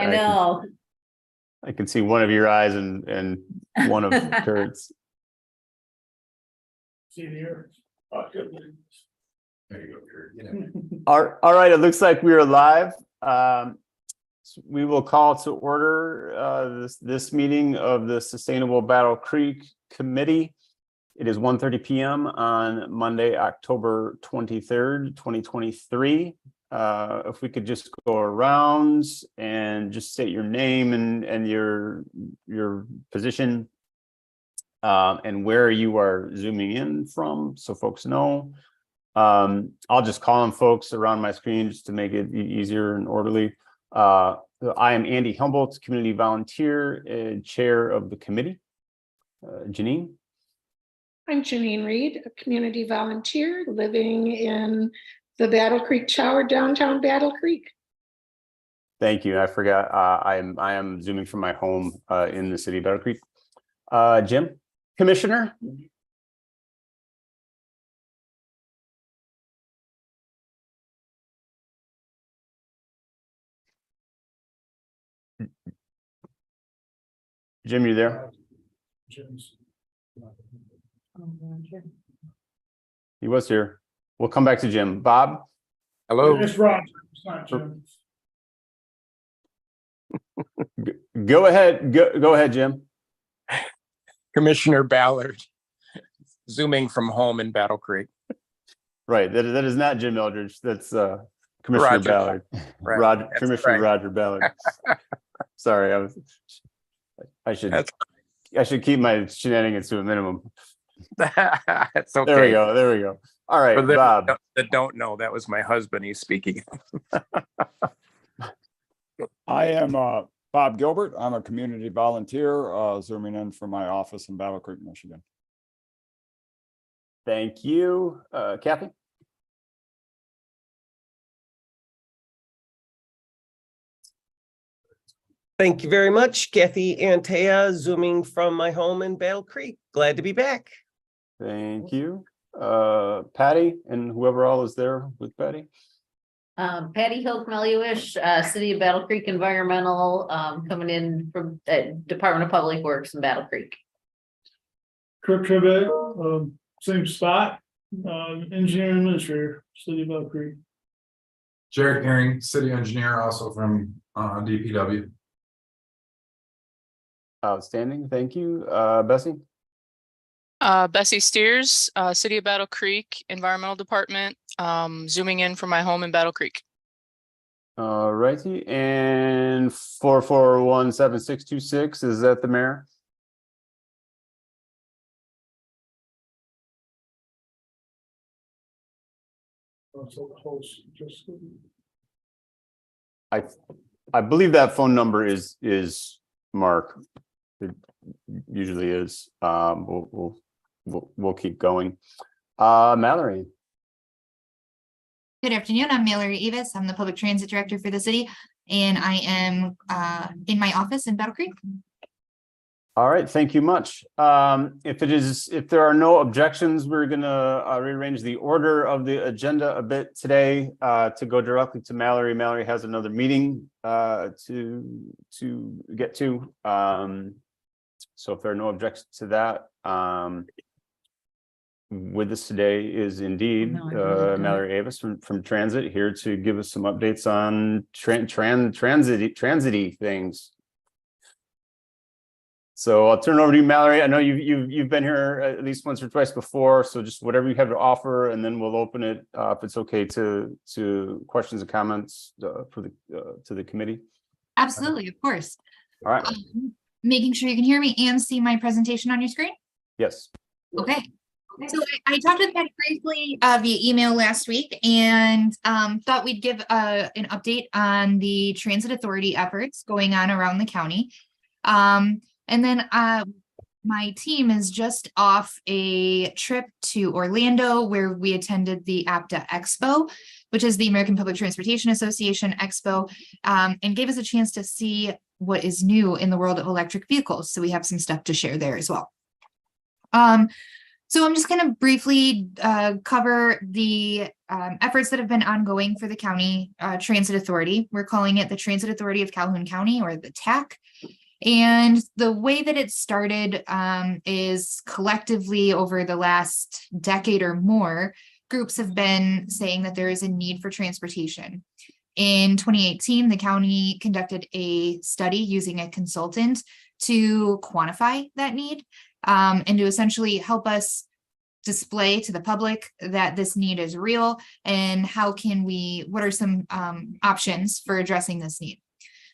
I know. I can see one of your eyes and one of Kurt's. See here. There you go, Kurt. All right, it looks like we are live. We will call to order this meeting of the Sustainable Battle Creek Committee. It is 1:30 p.m. on Monday, October 23rd, 2023. If we could just go around and just state your name and your position and where you are zooming in from, so folks know. I'll just call on folks around my screen just to make it easier and orderly. I am Andy Humboldt, community volunteer and chair of the committee. Janine? I'm Janine Reed, a community volunteer living in the Battle Creek Tower, downtown Battle Creek. Thank you. I forgot. I am zooming from my home in the city of Battle Creek. Jim, Commissioner. Jim, you there? He was here. We'll come back to Jim. Bob? Hello. It's Roger. It's not Jim. Go ahead. Go ahead, Jim. Commissioner Ballard, zooming from home in Battle Creek. Right. That is not Jim Eldridge. That's Commissioner Roger. Ballard. Right. Roger, That's Commissioner right. Roger Ballard. Sorry, I should keep my shenanigans to a minimum. It's okay. There we go. There we go. All right, For those Bob. that don't know, that was my husband. He's speaking. I am Bob Gilbert. I'm a community volunteer, zooming in from my office in Battle Creek, Michigan. Thank you. Kathy? Thank you very much, Kathy Antea, zooming from my home in Battle Creek. Glad to be back. Thank you. Patty and whoever all is there with Patty. Patty Hill Meluish, City of Battle Creek Environmental, coming in from Department of Public Works in Battle Creek. Kurt Trebek, same spot, engineer and administrator, City of Battle Creek. Jared Herring, city engineer, also from DPW. Outstanding. Thank you. Bessie? Bessie Steers, City of Battle Creek Environmental Department, zooming in from my home in Battle Creek. All righty. And 4417626, is that the mayor? I believe that phone number is Mark. It usually is. We'll keep going. Mallory. Good afternoon. I'm Mallory Avis. I'm the public transit director for the city, and I am in my office in Battle Creek. All right, thank you much. If there are no objections, we're gonna rearrange the order of the agenda a bit today to go directly to Mallory. Mallory has another meeting to get to. So if there are no objections to that, with us today is indeed Mallory Avis from Transit, here to give us some updates on transit-y things. So I'll turn it over to you, Mallory. I know you've been here at least once or twice before, so just whatever you have to offer, and then we'll open it if it's okay to questions and comments to the committee. Absolutely, of course. All right. Making sure you can hear me and see my presentation on your screen. Yes. Okay. So I talked with Patty briefly via email last week, and thought we'd give an update on the transit authority efforts going on around the county. And then my team is just off a trip to Orlando, where we attended the APTA Expo, which is the American Public Transportation Association Expo, and gave us a chance to see what is new in the world of electric vehicles. So we have some stuff to share there as well. So I'm just going to briefly cover the efforts that have been ongoing for the county transit authority. We're calling it the Transit Authority of Calhoun County, or the TAC. And the way that it started is collectively over the last decade or more, groups have been saying that there is a need for transportation. In 2018, the county conducted a study using a consultant to quantify that need and to essentially help us display to the public that this need is real and what are some options for addressing this need.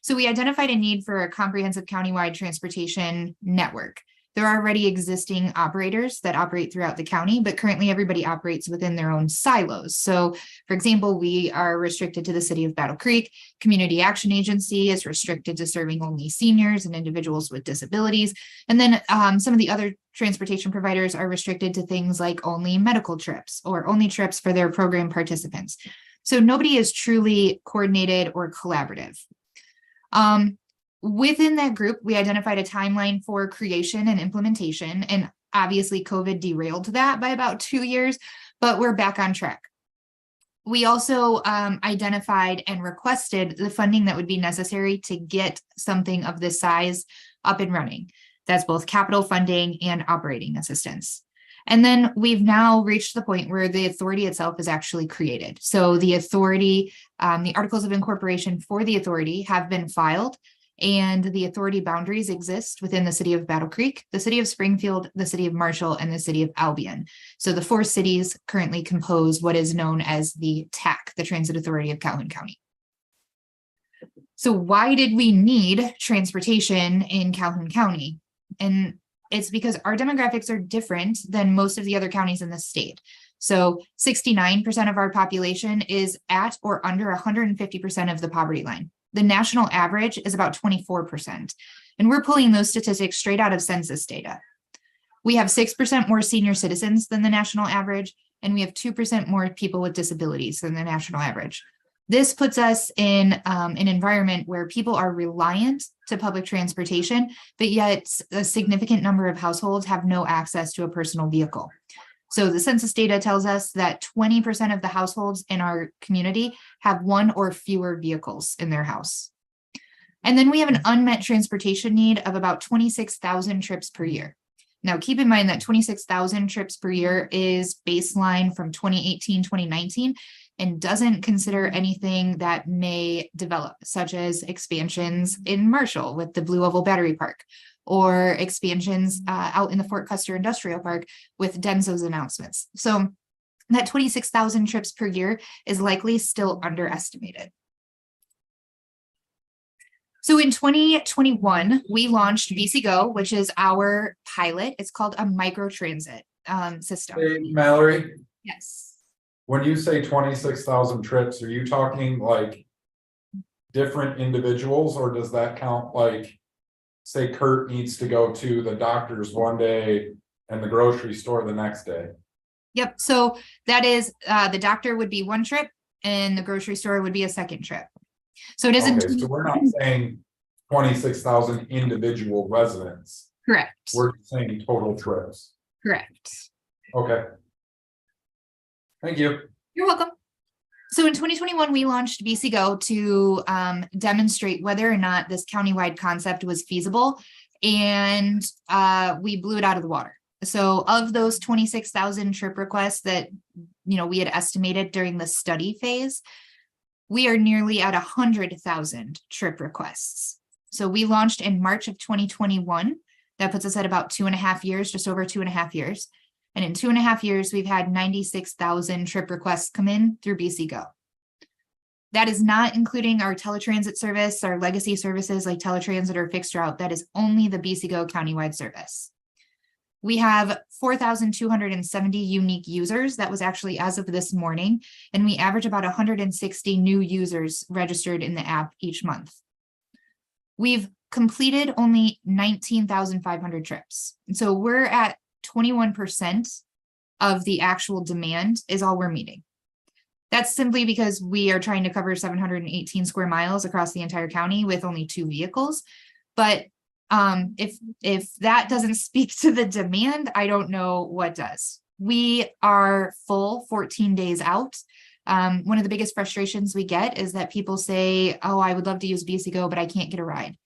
So we identified a need for a comprehensive countywide transportation network. There are already existing operators that operate throughout the county, but currently everybody operates within their own silos. So for example, we are restricted to the city of Battle Creek. Community Action Agency is restricted to serving only seniors and individuals with disabilities. And then some of the other transportation providers are restricted to things like only medical trips or only trips for their program participants. So nobody is truly coordinated or collaborative. Within that group, we identified a timeline for creation and implementation, and obviously COVID derailed that by about 2 years, but we're back on track. We also identified and requested the funding that would be necessary to get something of this size up and running. That's both capital funding and operating assistance. And then we've now reached the point where the authority itself is actually created. So the authority, the articles of incorporation for the authority have been filed, and the authority boundaries exist within the city of Battle Creek, the city of Springfield, the city of Marshall, and the city of Albion. So the 4 cities currently compose what is known as the TAC, the Transit Authority of Calhoun County. So why did we need transportation in Calhoun County? And it's because our demographics are different than most of the other counties in the state. So 69% of our population is at or under 150% of the poverty line. The national average is about 24%. And we're pulling those statistics straight out of census data. We have 6% more senior citizens than the national average, and we have 2% more people with disabilities than the national average. This puts us in an environment where people are reliant to public transportation, but yet a significant number of households have no access to a personal vehicle. So the census data tells us that 20% of the households in our community have 1 or fewer vehicles in their house. And then we have an unmet transportation need of about 26,000 trips per year. Now, keep in mind that 26,000 trips per year is baseline from 2018, 2019, and doesn't consider anything that may develop, such as expansions in Marshall with the Blue Oval Battery Park, or expansions out in the Fort Custer Industrial Park with Denso's announcements. So that 26,000 trips per year is likely still underestimated. So in 2021, we launched BC Go, which is our pilot. It's called a microtransit system. Hey, Mallory, Yes. when you say 26,000 trips, are you talking like different individuals, or does that count like, say Kurt needs to go to the doctor's one day and the grocery store the next day? Yep. So that is the doctor would be one trip and the grocery store would be a second trip. So it isn't. Okay, so we're not saying 26,000 individual residents. Correct. We're saying total trips. Correct. Okay. Thank you. You're welcome. So in 2021, we launched BC Go to demonstrate whether or not this countywide concept was feasible, and we blew it out of the water. So of those 26,000 trip requests that we had estimated during the study phase, we are nearly at 100,000 trip requests. So we launched in March of 2021. That puts us at about 2.5 years, just over 2.5 years. And in 2.5 years, we've had 96,000 trip requests come in through BC Go. That is not including our teletransit service, our legacy services like teletransit or fixed route. That is only the BC Go countywide service. We have 4,270 unique users. That was actually as of this morning. And we average about 160 new users registered in the app each month. We've completed only 19,500 trips. And so we're at 21% of the actual demand is all we're meeting. That's simply because we are trying to cover 718 square miles across the entire county with only 2 vehicles. But If that doesn't speak to the demand, I don't know what does. We are full 14 days out. One of the biggest frustrations we get is that people say, oh, I would love to use BC Go, but I can't get a ride.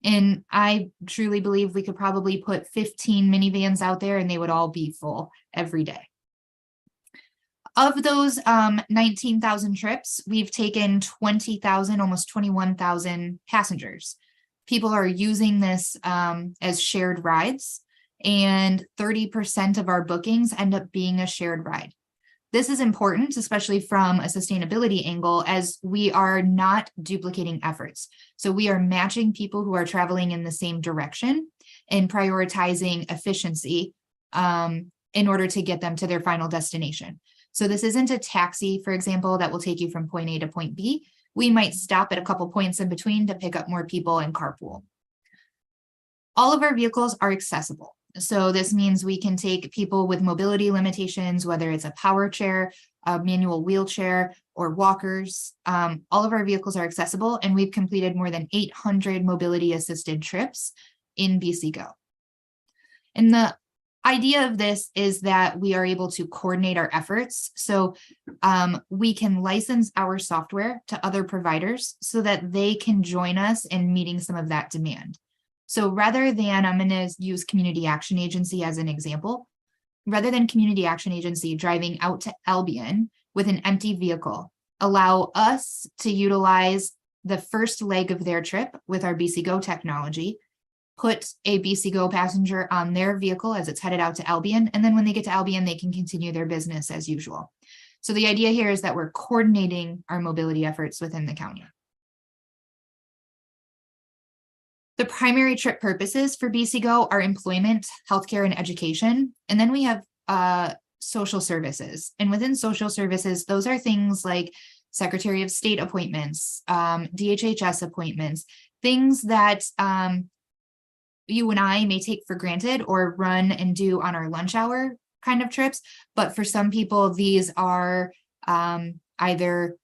And I truly believe we could probably put 15 minivans out there and they would all be full every day. Of those 19,000 trips, we've taken 20,000, almost 21,000 passengers. People are using this as shared rides, and 30% of our bookings end up being a shared ride. This is important, especially from a sustainability angle, as we are not duplicating efforts. So we are matching people who are traveling in the same direction and prioritizing efficiency in order to get them to their final destination. So this isn't a taxi, for example, that will take you from point A to point B. We might stop at a couple points in between to pick up more people and carpool. All of our vehicles are accessible. So this means we can take people with mobility limitations, whether it's a power chair, a manual wheelchair, or walkers. All of our vehicles are accessible, and we've completed more than 800 mobility assisted trips in BC Go. And the idea of this is that we are able to coordinate our efforts. So we can license our software to other providers so that they can join us in meeting some of that demand. So rather than, I'm going to use Community Action Agency as an example, rather than Community Action Agency driving out to Albion with an empty vehicle, allow us to utilize the first leg of their trip with our BC Go technology, put a BC Go passenger on their vehicle as it's headed out to Albion, and then when they get to Albion, they can continue their business as usual. So the idea here is that we're coordinating our mobility efforts within the county. The primary trip purposes for BC Go are employment, healthcare, and education. And then we have social services. And within social services, those are things like Secretary of State appointments, DHHS appointments, things that you and I may take for granted or run and do on our lunch hour kind of trips. But for some people, these are either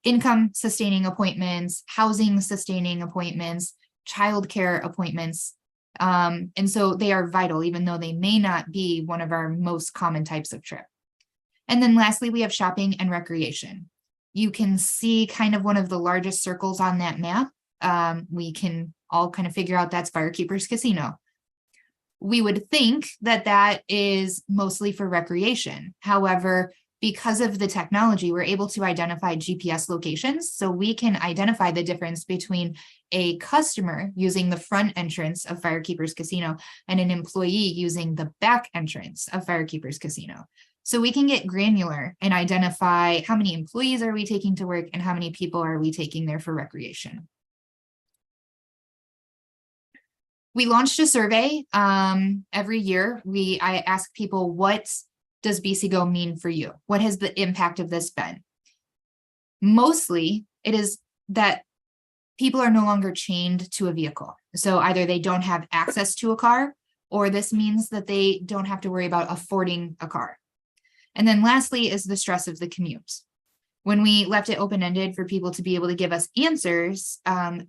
income sustaining appointments, housing sustaining appointments, childcare appointments. And so they are vital, even though they may not be one of our most common types of trip. And then lastly, we have shopping and recreation. You can see kind of one of the largest circles on that map. We can all kind of figure out that's Firekeepers Casino. We would think that that is mostly for recreation. However, because of the technology, we're able to identify GPS locations. So we can identify the difference between a customer using the front entrance of Firekeepers Casino and an employee using the back entrance of Firekeepers Casino. So we can get granular and identify how many employees are we taking to work and how many people are we taking there for recreation. We launched a survey every year. I ask people, what does BC Go mean for you? What has the impact of this been? Mostly, it is that people are no longer chained to a vehicle. So either they don't have access to a car, or this means that they don't have to worry about affording a car. And then lastly is the stress of the commute. When we left it open-ended for people to be able to give us answers,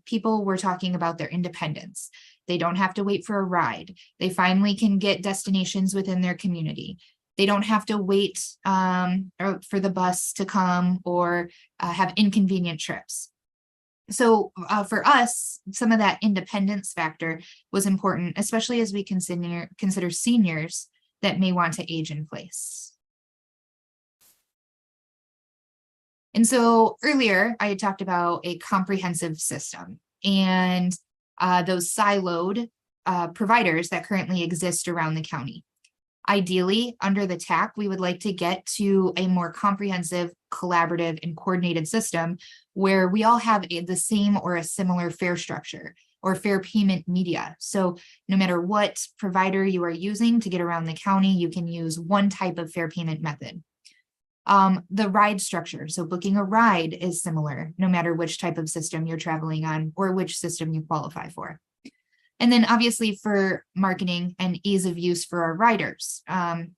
people were talking about their independence. They don't have to wait for a ride. They finally can get destinations within their community. They don't have to wait for the bus to come or have inconvenient trips. So for us, some of that independence factor was important, especially as we consider seniors that may want to age in place. And so earlier, I had talked about a comprehensive system and those siloed providers that currently exist around the county. Ideally, under the TAC, we would like to get to a more comprehensive, collaborative, and coordinated system where we all have the same or a similar fare structure or fare payment media. So no matter what provider you are using to get around the county, you can use one type of fare payment method. The ride structure, so booking a ride is similar, no matter which type of system you're traveling on or which system you qualify for. And then obviously for marketing and ease of use for our riders,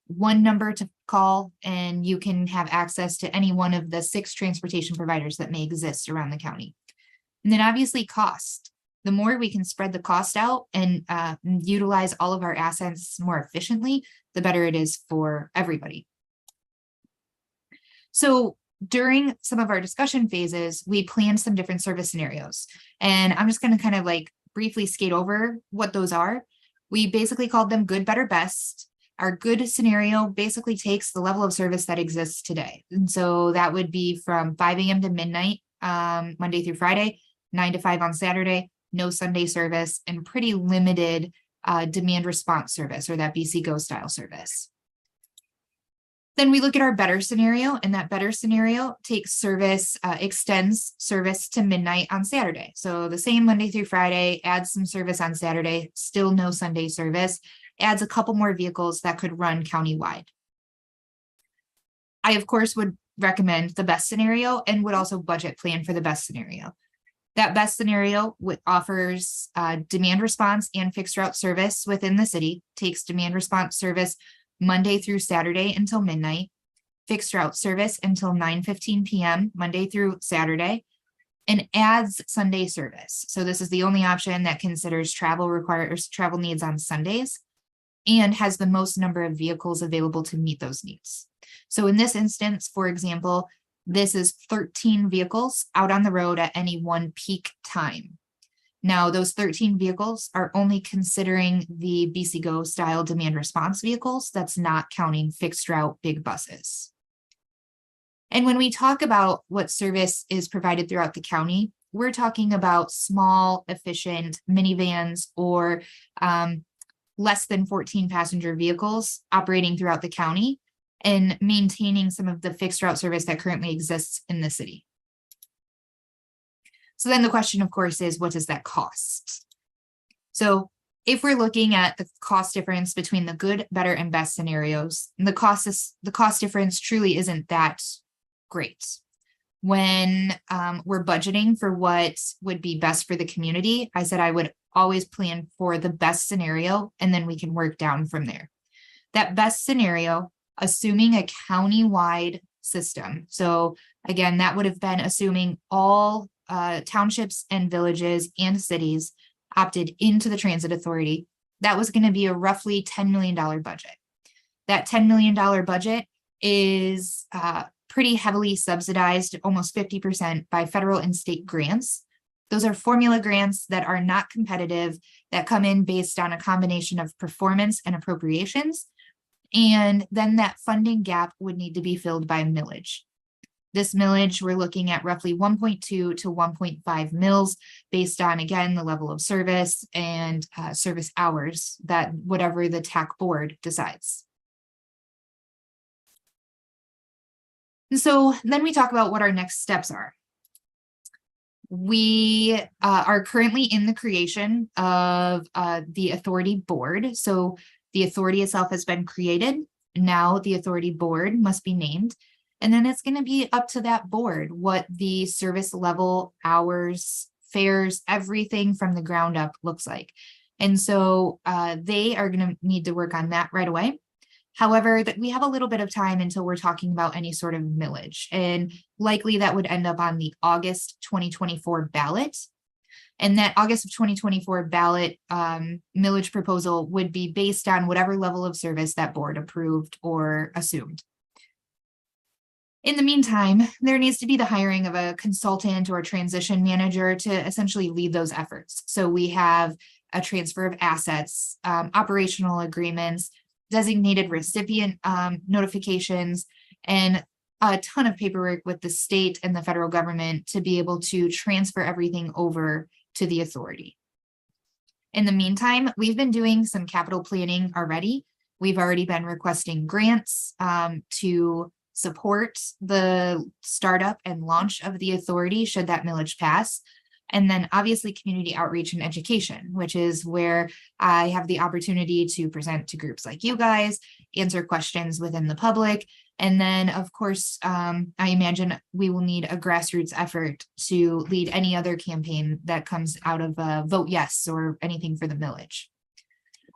one number to call and you can have access to any one of the 6 transportation providers that may exist around the county. And then obviously cost. The more we can spread the cost out and utilize all of our assets more efficiently, the better it is for everybody. So during some of our discussion phases, we planned some different service scenarios. And I'm just going to kind of like briefly skate over what those are. We basically called them good, better, best. Our good scenario basically takes the level of service that exists today. And so that would be from 5 a.m. to midnight, Monday through Friday, 9 to 5 on Saturday, no Sunday service, and pretty limited demand response service, or that BC Go style service. Then we look at our better scenario, and that better scenario takes service, extends service to midnight on Saturday. So the same Monday through Friday, adds some service on Saturday, still no Sunday service, adds a couple more vehicles that could run countywide. I, of course, would recommend the best scenario and would also budget plan for the best scenario. That best scenario offers demand response and fixed route service within the city, takes demand response service Monday through Saturday until midnight, fixed route service until 9:15 p.m. Monday through Saturday, and adds Sunday service. So this is the only option that considers travel needs on Sundays and has the most number of vehicles available to meet those needs. So in this instance, for example, this is 13 vehicles out on the road at any one peak time. Now, those 13 vehicles are only considering the BC Go style demand response vehicles. That's not counting fixed route big buses. And when we talk about what service is provided throughout the county, we're talking about small, efficient minivans or less than 14 passenger vehicles operating throughout the county and maintaining some of the fixed route service that currently exists in the city. So then the question, of course, is what does that cost? So if we're looking at the cost difference between the good, better, and best scenarios, the cost difference truly isn't that great. When we're budgeting for what would be best for the community, I said I would always plan for the best scenario, and then we can work down from there. That best scenario, assuming a county-wide system. So again, that would have been assuming all townships and villages and cities opted into the transit authority. That was going to be a roughly $10 million budget. That $10 million budget is pretty heavily subsidized, almost 50% by federal and state grants. Those are formula grants that are not competitive, that come in based on a combination of performance and appropriations. And then that funding gap would need to be filled by millage. This millage, we're looking at roughly 1.2 to 1.5 mils based on, again, the level of service and service hours that whatever the TAC board decides. And so then we talk about what our next steps are. We are currently in the creation of the authority board. So the authority itself has been created. Now the authority board must be named. And then it's going to be up to that board what the service level, hours, fares, everything from the ground up looks like. And so they are going to need to work on that right away. However, that we have a little bit of time until we're talking about any sort of millage, and likely that would end up on the August 2024 ballot. And that August of 2024 ballot millage proposal would be based on whatever level of service that board approved or assumed. In the meantime, there needs to be the hiring of a consultant or a transition manager to essentially lead those efforts. So we have a transfer of assets, operational agreements, designated recipient notifications, and a ton of paperwork with the state and the federal government to be able to transfer everything over to the authority. In the meantime, we've been doing some capital planning already. We've already been requesting grants to support the startup and launch of the authority should that millage pass. And then obviously community outreach and education, which is where I have the opportunity to present to groups like you guys, answer questions within the public. And then, of course, I imagine we will need a grassroots effort to lead any other campaign that comes out of Vote Yes or anything for the millage.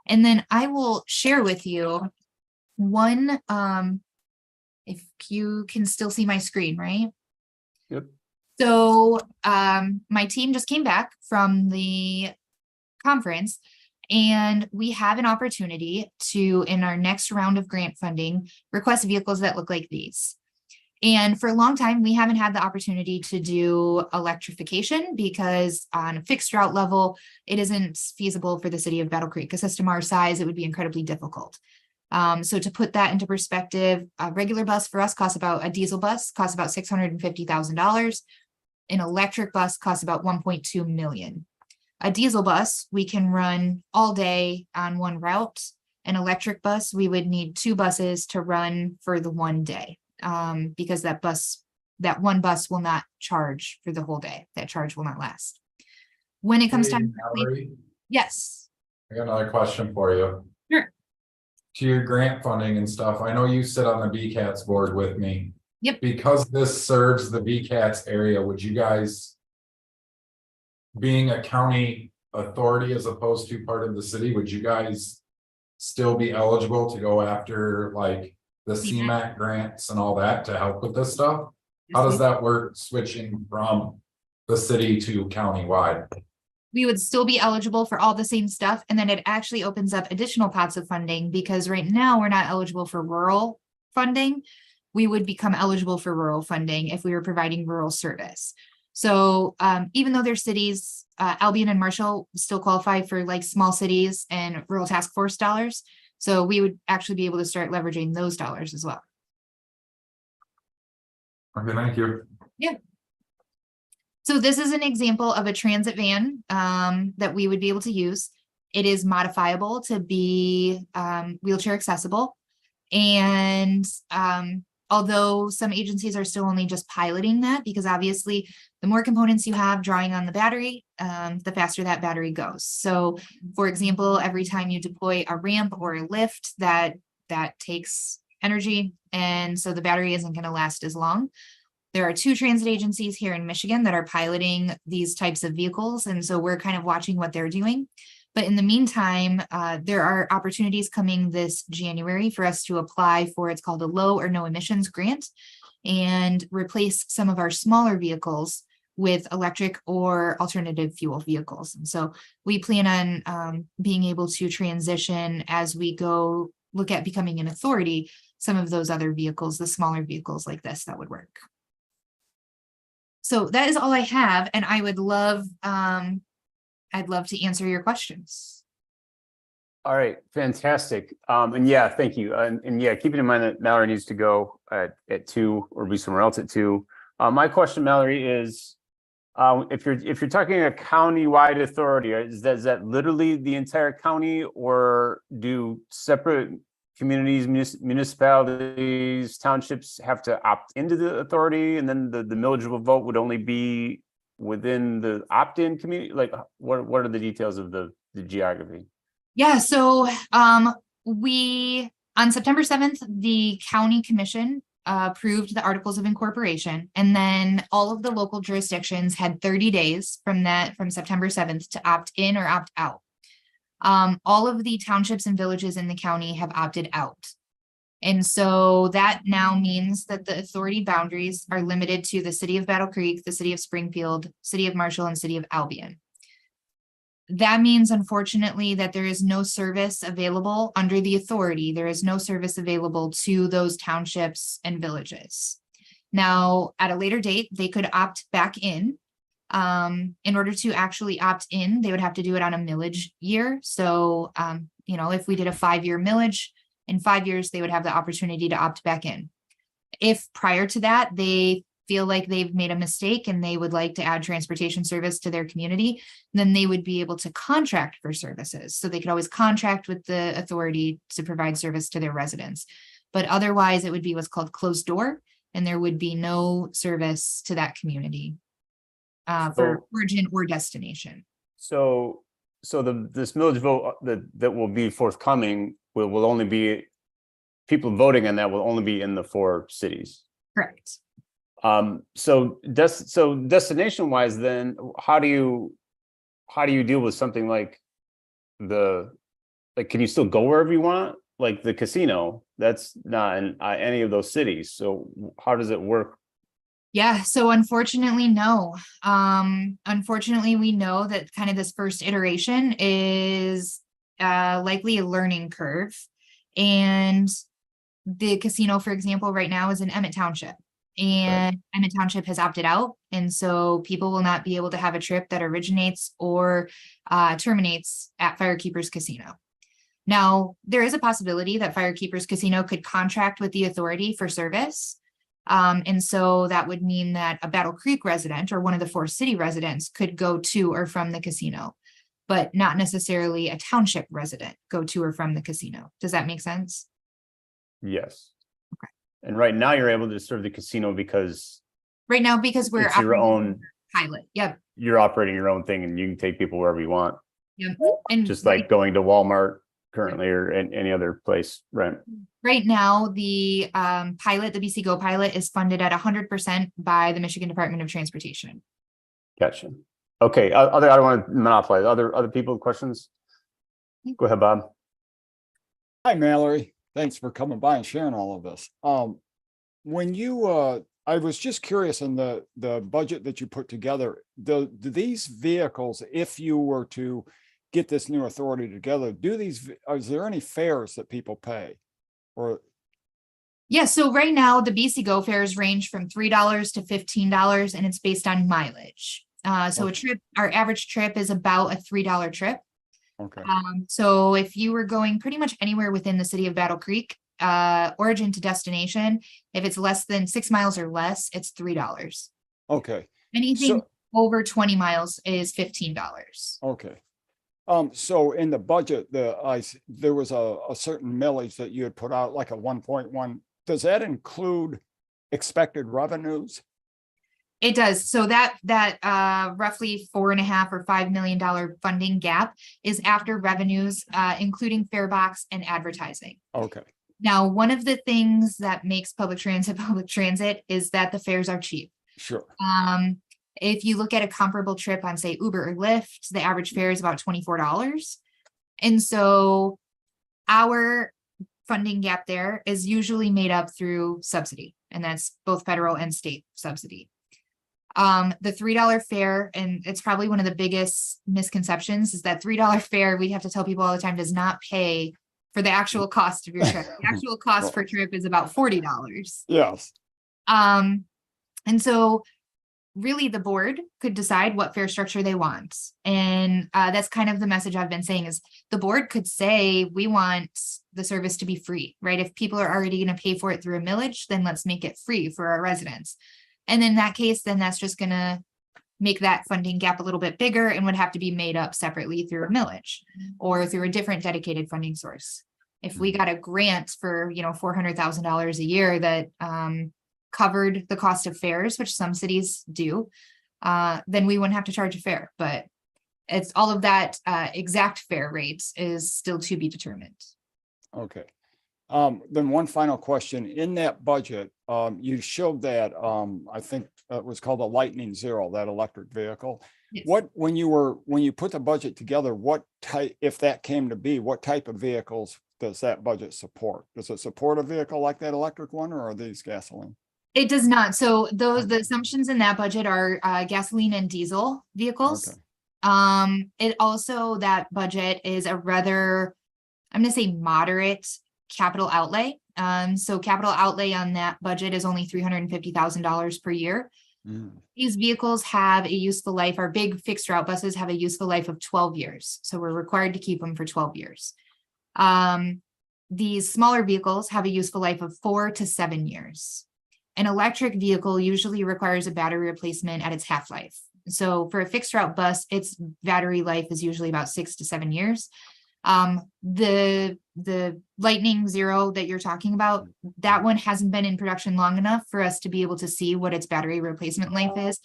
And then I will share with you one, if you can still see my screen, right? Yep. So my team just came back from the conference, and we have an opportunity to, in our next round of grant funding, request vehicles that look like these. And for a long time, we haven't had the opportunity to do electrification because on a fixed route level, it isn't feasible for the city of Battle Creek. A system our size, it would be incredibly difficult. So to put that into perspective, a regular bus for us a diesel bus costs about $650,000. An electric bus costs about 1.2 million. A diesel bus, we can run all day on one route. An electric bus, we would need 2 buses to run for the one day. Because that one bus will not charge for the whole day. That charge will not last. When it comes Hey, time, Mallory, yes, I got another question for you. Sure. To your grant funding and stuff, I know you sit on the BCATS board with me. Yep. Because this serves the BCATS area, would you guys, being a county authority as opposed to part of the city, would you guys still be eligible to go after like the CMAQ grants and all that to help with this stuff? How does that work switching from the city to countywide? we would still be eligible for all the same stuff. And then it actually opens up additional pots of funding because right now we're not eligible for rural funding. We would become eligible for rural funding if we were providing rural service. So even though they're cities, Albion and Marshall still qualify for like small cities and rural task force dollars. So we would actually be able to start leveraging those dollars as well. Okay, thank you. Yeah. So this is an example of a transit van that we would be able to use. It is modifiable to be wheelchair accessible. And although some agencies are still only just piloting that, because obviously the more components you have drawing on the battery, the faster that battery goes. So for example, every time you deploy a ramp or a lift, that takes energy. And so the battery isn't going to last as long. There are 2 transit agencies here in Michigan that are piloting these types of vehicles. And so we're kind of watching what they're doing. But in the meantime, there are opportunities coming this January for us to apply for, it's called a low or no emissions grant, and replace some of our smaller vehicles with electric or alternative fuel vehicles. And so we plan on being able to transition as we go look at becoming an authority, some of those other vehicles, the smaller vehicles like this that would work. So that is all I have. And I would love, I'd love to answer your questions. All right, fantastic. And yeah, thank you. And yeah, keeping in mind that Mallory needs to go at 2 or be somewhere else at 2. My question, Mallory, is if you're talking a county-wide authority, is that literally the entire county, or do separate communities, municipalities, townships have to opt into the authority, and then the millage vote would only be within the opt-in community? Like, what are the details of the geography? Yeah, so we, on September 7th, the county commission approved the articles of incorporation, and then all of the local jurisdictions had 30 days from September 7th to opt in or opt out. All of the townships and villages in the county have opted out. And so that now means that the authority boundaries are limited to the city of Battle Creek, the city of Springfield, city of Marshall, and city of Albion. That means, unfortunately, that there is no service available under the authority. There is no service available to those townships and villages. Now, at a later date, they could opt back in. In order to actually opt in, they would have to do it on a millage year. So, if we did a 5-year millage, in 5 years, they would have the opportunity to opt back in. If prior to that, they feel like they've made a mistake and they would like to add transportation service to their community, then they would be able to contract for services. So they could always contract with the authority to provide service to their residents. But otherwise, it would be what's called closed door, and there would be no service to that community for origin or destination. So this millage vote that will be forthcoming will only be, people voting on that will only be in the 4 cities. Correct. So destination wise, then how do you deal with something like can you still go wherever you want? Like the casino, that's not in any of those cities. So how does it work? Yeah, so unfortunately, no. Unfortunately, we know that kind of this first iteration is likely a learning curve. And the casino, for example, right now is in Emmett Township. And Emmett Township has opted out. And so people will not be able to have a trip that originates or terminates at Firekeepers Casino. Now, there is a possibility that Firekeepers Casino could contract with the authority for service. And so that would mean that a Battle Creek resident or one of the 4 city residents could go to or from the casino, but not necessarily a township resident go to or from the casino. Does that make sense? Yes. Okay. And right now you're able to serve the casino because Right now, because we're it's your operating own, pilot. Yep. you're operating your own thing and you can take people wherever you want, Yep. And just like going to Walmart currently or any other place, right? right now, the pilot, the BC Go pilot, is funded at 100% by the Michigan Department of Transportation. Gotcha. Okay, I don't want to monopolize. Other people with questions? Go ahead, Bob. Hi, Mallory. Thanks for coming by and sharing all of this. When you, I was just curious in the budget that you put together, do these vehicles, if you were to get this new authority together, is there any fares that people pay? Or Yeah, so right now, the BC Go fares range from $3 to $15, and it's based on mileage. So a trip, our average trip is about a $3 trip. okay, So if you were going pretty much anywhere within the city of Battle Creek, origin to destination, if it's less than 6 miles or less, it's $3. okay, Anything over 20 miles is $15. okay. So in the budget, there was a certain millage that you had put out, like a 1.1. Does that include expected revenues? It does. So that roughly $4.5 or $5 million funding gap is after revenues, including fare box and advertising. Okay, Now, one of the things that makes public transit is that the fares are cheap. sure. If you look at a comparable trip on, say, Uber or Lyft, the average fare is about $24. And so our funding gap there is usually made up through subsidy, and that's both federal and state subsidy. The $3 fare, and it's probably one of the biggest misconceptions, is that $3 fare, we have to tell people all the time, does not pay for the actual cost of your trip. The actual cost per trip is about $40. Yes. And so really the board could decide what fare structure they want. And that's kind of the message I've been saying is the board could say, we want the service to be free, right? If people are already going to pay for it through a millage, then let's make it free for our residents. And in that case, then that's just going to make that funding gap a little bit bigger and would have to be made up separately through a millage or through a different dedicated funding source. If we got a grant for, $400,000 a year that covered the cost of fares, which some cities do, then we wouldn't have to charge a fare. But it's all of that exact fare rates is still to be determined. Okay. Then one final question. In that budget, you showed that I think it was called a Lightning Zero, that electric vehicle. Yes. When you put the budget together, what type, if that came to be, what type of vehicles does that budget support? Does it support a vehicle like that electric one, or are these gasoline? It does not. So the assumptions in that budget are gasoline and diesel vehicles. Okay. It also, that budget is a rather, I'm going to say moderate capital outlay. So capital outlay on that budget is only $350,000 per year. These vehicles have a useful life. Our big fixed route buses have a useful life of 12 years. So we're required to keep them for 12 years. These smaller vehicles have a useful life of 4 to 7 years. An electric vehicle usually requires a battery replacement at its half-life. So for a fixed route bus, its battery life is usually about 6 to 7 years. The Lightning Zero that you're talking about, that one hasn't been in production long enough for us to be able to see what its battery replacement life is.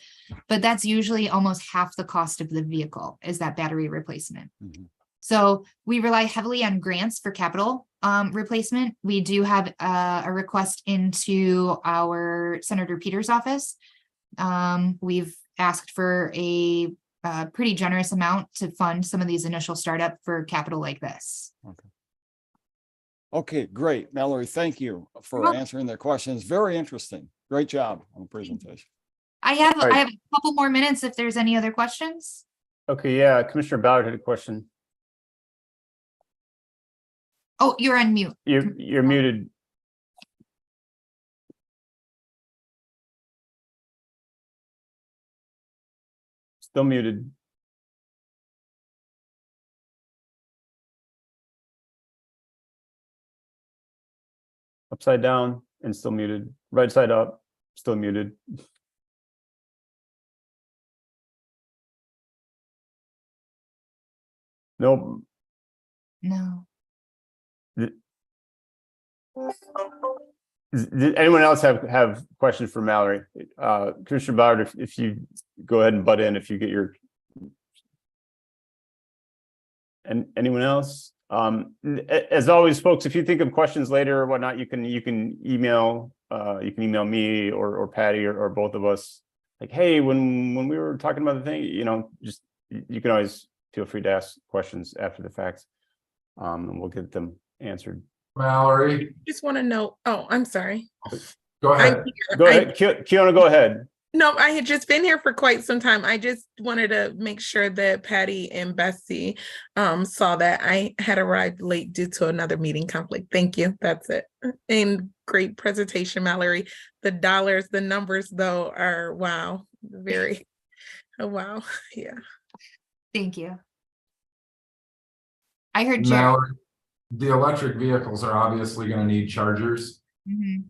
But that's usually almost half the cost of the vehicle is that battery replacement. So we rely heavily on grants for capital replacement. We do have a request into our Senator Peters' office. We've asked for a pretty generous amount to fund some of these initial startup for capital like this. Okay, great. Mallory, thank you for answering their questions. Very interesting. Great job on the presentation. I have All right. a couple more minutes if there's any other questions. Okay, yeah, Commissioner Ballard had a question. Oh, you're on mute. You're muted. Still muted. Upside down and still muted. Right side up, still muted. Nope. No. Did anyone else have questions for Mallory? Commissioner Ballard, if you go ahead and butt in, if you get your. And anyone else? As always, folks, if you think of questions later or whatnot, you can email me or Patty or both of us. Like, hey, when we were talking about the thing, just you can always feel free to ask questions after the fact, and we'll get them answered. Mallory, Just want to know, oh, I'm sorry. go ahead. I'm here. Go ahead, Kiona, go ahead. No, I had just been here for quite some time. I just wanted to make sure that Patty and Bessie saw that I had arrived late due to another meeting conflict. Thank you. That's it. And great presentation, Mallory. The dollars, the numbers though are wow. Very, oh, wow. Yeah. Thank you. I heard Jared. Mallory, the electric vehicles are obviously going to need chargers. Mhm.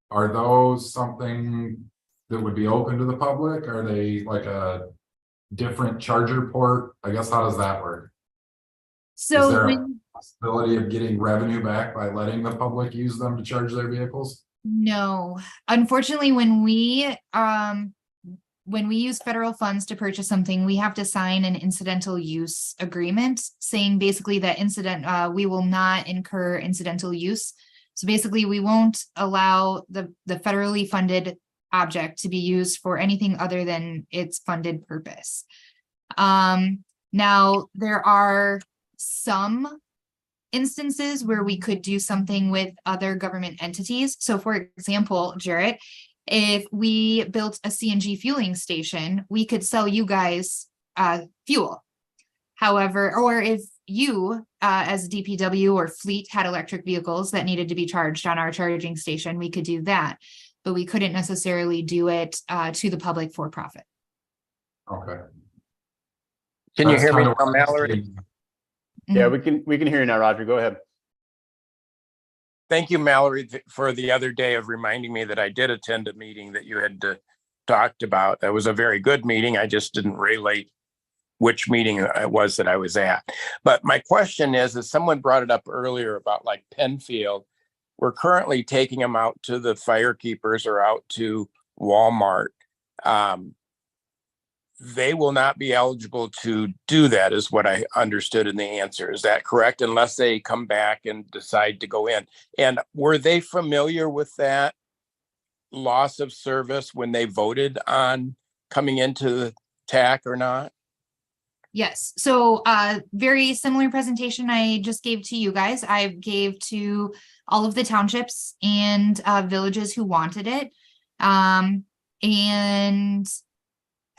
Are those something that would be open to the public? Are they like a different charger port? I guess, how does that work? Is So there a when, possibility of getting revenue back by letting the public use them to charge their vehicles? no, unfortunately, when we use federal funds to purchase something, we have to sign an incidental use agreement saying basically that we will not incur incidental use. So basically, we won't allow the federally funded object to be used for anything other than its funded purpose. Now, there are some instances where we could do something with other government entities. So for example, Jarrett, if we built a CNG fueling station, we could sell you guys fuel. However, or if you as DPW or fleet had electric vehicles that needed to be charged on our charging station, we could do that. But we couldn't necessarily do it to the public for profit. Okay. Can you That's hear me kind of now, what I was Mallory? getting at. Yeah, we can hear you now, Roger. Go ahead. Thank you, Mallory, for the other day of reminding me that I did attend a meeting that you had talked about. That was a very good meeting. I just didn't relate which meeting it was that I was at. But my question is, as someone brought it up earlier about like Penfield, we're currently taking them out to the firekeepers or out to Walmart. They will not be eligible to do that, is what I understood in the answer. Is that correct? Unless they come back and decide to go in. And were they familiar with that loss of service when they voted on coming into the TAC or not? Yes, so very similar presentation I just gave to you guys. I gave to all of the townships and villages who wanted it. And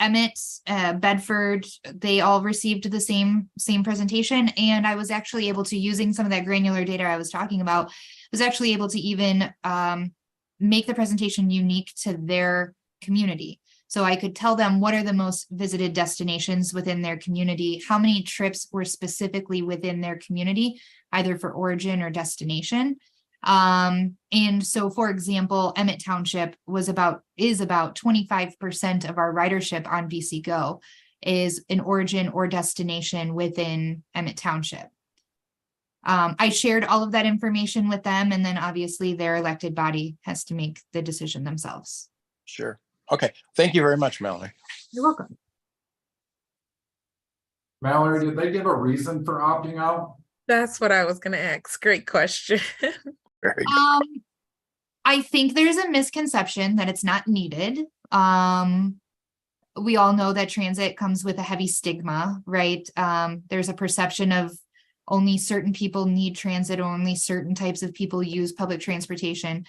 Emmett, Bedford, they all received the same presentation. And I was actually able to, using some of that granular data I was talking about, was actually able to even make the presentation unique to their community. So I could tell them what are the most visited destinations within their community, how many trips were specifically within their community, either for origin or destination. And so, for example, Emmett Township is about 25% of our ridership on BC Go is an origin or destination within Emmett Township. I shared all of that information with them, and then obviously their elected body has to make the decision themselves. Sure. Okay. Thank you very much, Mallory. You're welcome. Mallory, did they give a reason for opting out? That's what I was going to ask. Great question. Very good. I think there's a misconception that it's not needed. We all know that transit comes with a heavy stigma, right? There's a perception of only certain people need transit, or only certain types of people use public transportation.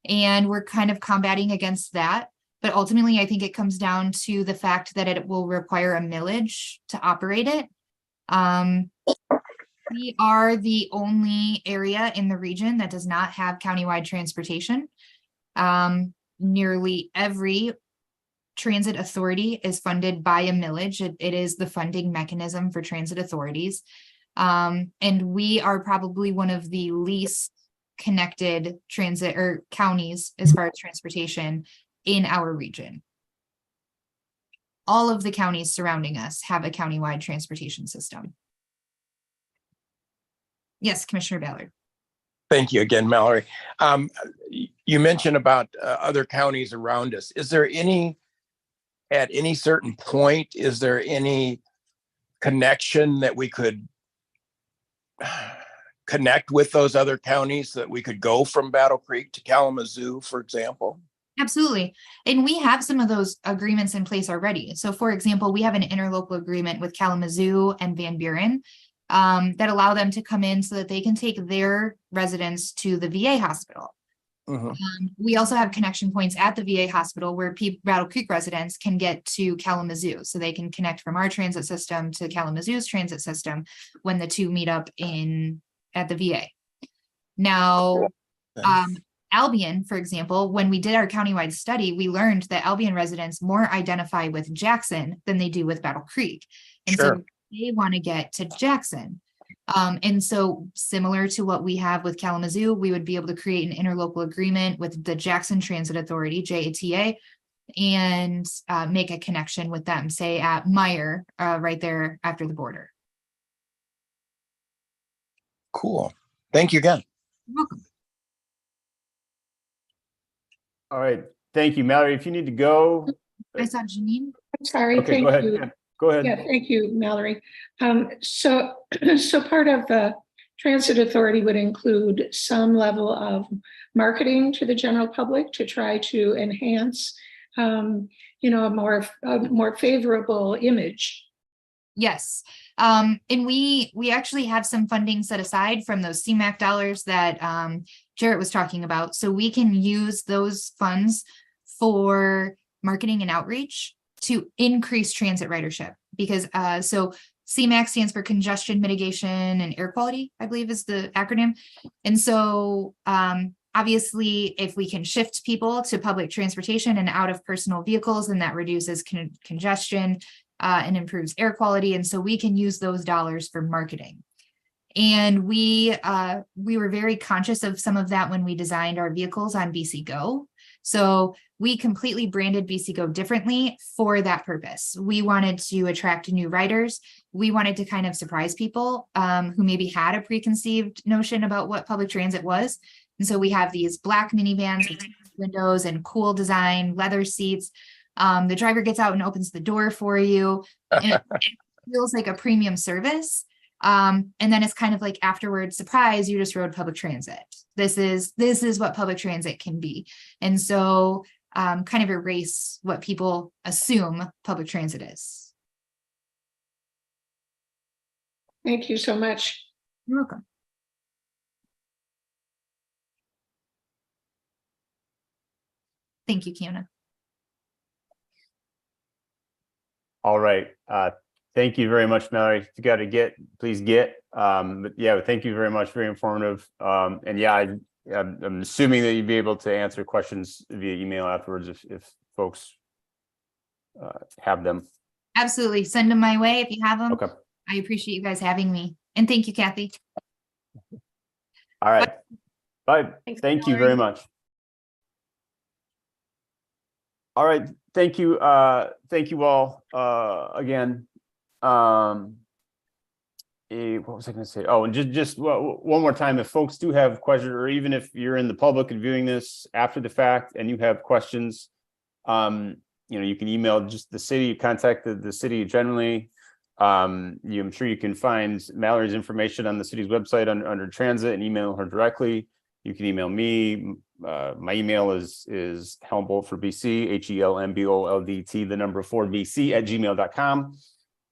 And we're kind of combating against that. But ultimately, I think it comes down to the fact that it will require a millage to operate it. We are the only area in the region that does not have countywide transportation. Nearly every transit authority is funded by a millage. It is the funding mechanism for transit authorities. And we are probably one of the least connected transit or counties as far as transportation in our region. All of the counties surrounding us have a countywide transportation system. Yes, Commissioner Ballard. Thank you again, Mallory. You mentioned about other counties around us. Is there at any certain point, is there any connection that we could connect with those other counties, that we could go from Battle Creek to Kalamazoo, for example? Absolutely. And we have some of those agreements in place already. So for example, we have an interlocal agreement with Kalamazoo and Van Buren that allow them to come in so that they can take their residents to the VA hospital. We also have connection points at the VA hospital where Battle Creek residents can get to Kalamazoo. So they can connect from our transit system to Kalamazoo's transit system when the two meet up at the VA. Now, Albion, for example, when we did our countywide study, we learned that Albion residents more identify with Jackson than they do with Battle Creek. And so they want to get to Jackson. And so similar to what we have with Kalamazoo, we would be able to create an interlocal agreement with the Jackson Transit Authority, JATA, and make a connection with them, say at Meyer, right there after the border. Cool. Thank you again. You're welcome. All right. Thank you, Mallory. If you need to go. I saw Janine. I'm sorry. Okay, go ahead. Yeah, go ahead. Yeah, thank you, Mallory. So part of the Transit Authority would include some level of marketing to the general public to try to enhance, a more favorable image. Yes. And we actually have some funding set aside from those CMAQ dollars that Jarrett was talking about. So we can use those funds for marketing and outreach to increase transit ridership, because so CMAQ stands for congestion mitigation and air quality, I believe is the acronym. And so obviously, if we can shift people to public transportation and out of personal vehicles, then that reduces congestion and improves air quality. And so we can use those dollars for marketing. And we were very conscious of some of that when we designed our vehicles on BC Go. So we completely branded BC Go differently for that purpose. We wanted to attract new riders. We wanted to kind of surprise people who maybe had a preconceived notion about what public transit was. And so we have these black minivans with windows and cool design, leather seats. The driver gets out and opens the door for you. And it feels like a premium service. And then it's kind of like afterwards, surprise, you just rode public transit. This is what public transit can be. And so kind of erase what people assume public transit is. Thank you so much. You're welcome. Thank you, Kiana. All right. Thank you very much, Mallory. If you got to please get. But yeah, thank you very much. Very informative. And yeah, I'm assuming that you'd be able to answer questions via email afterwards if folks have them. Absolutely. Send them my way if you have them. Okay. I appreciate you guys having me. And thank you, Kathy. All right. Bye. Thanks, Thank you Mallory. very much. All right. Thank you. Thank you all again. What was I going to say? Oh, and just one more time, if folks do have questions, or even if you're in the public and viewing this after the fact and you have questions, you can email just the city, contact the city generally. I'm sure you can find Mallory's information on the city's website under transit and email her directly. You can email me. My email is Helmbolt for BC, HELMBOLDT, the number 4 BC @gmail.com.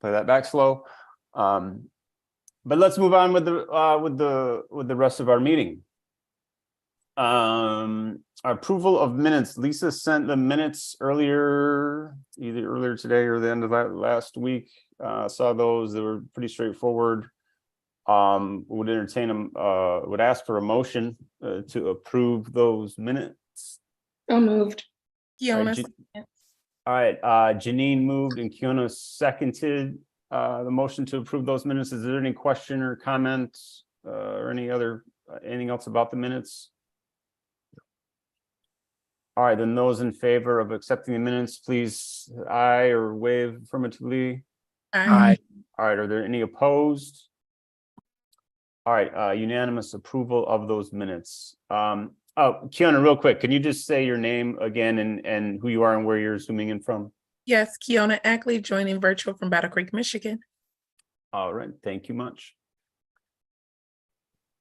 Play that back slow. But let's move on with the rest of our meeting. Approval of minutes. Lisa sent the minutes earlier, either earlier today or the end of last week. Saw those. They were pretty straightforward. Would entertain them, would ask for a motion to approve those minutes. So moved. Fiona, All right, Janine moved and Kiona seconded the motion to approve those minutes. Is there any question or comment or anything else about the minutes? All right, then those in favor of accepting the minutes, please aye or wave affirmatively. aye. All right, are there any opposed? All right, unanimous approval of those minutes. Oh, Kiana, real quick, can you just say your name again and who you are and where you're zooming in from? Yes, Kiona Ackley joining virtual from Battle Creek, Michigan. All right, thank you much.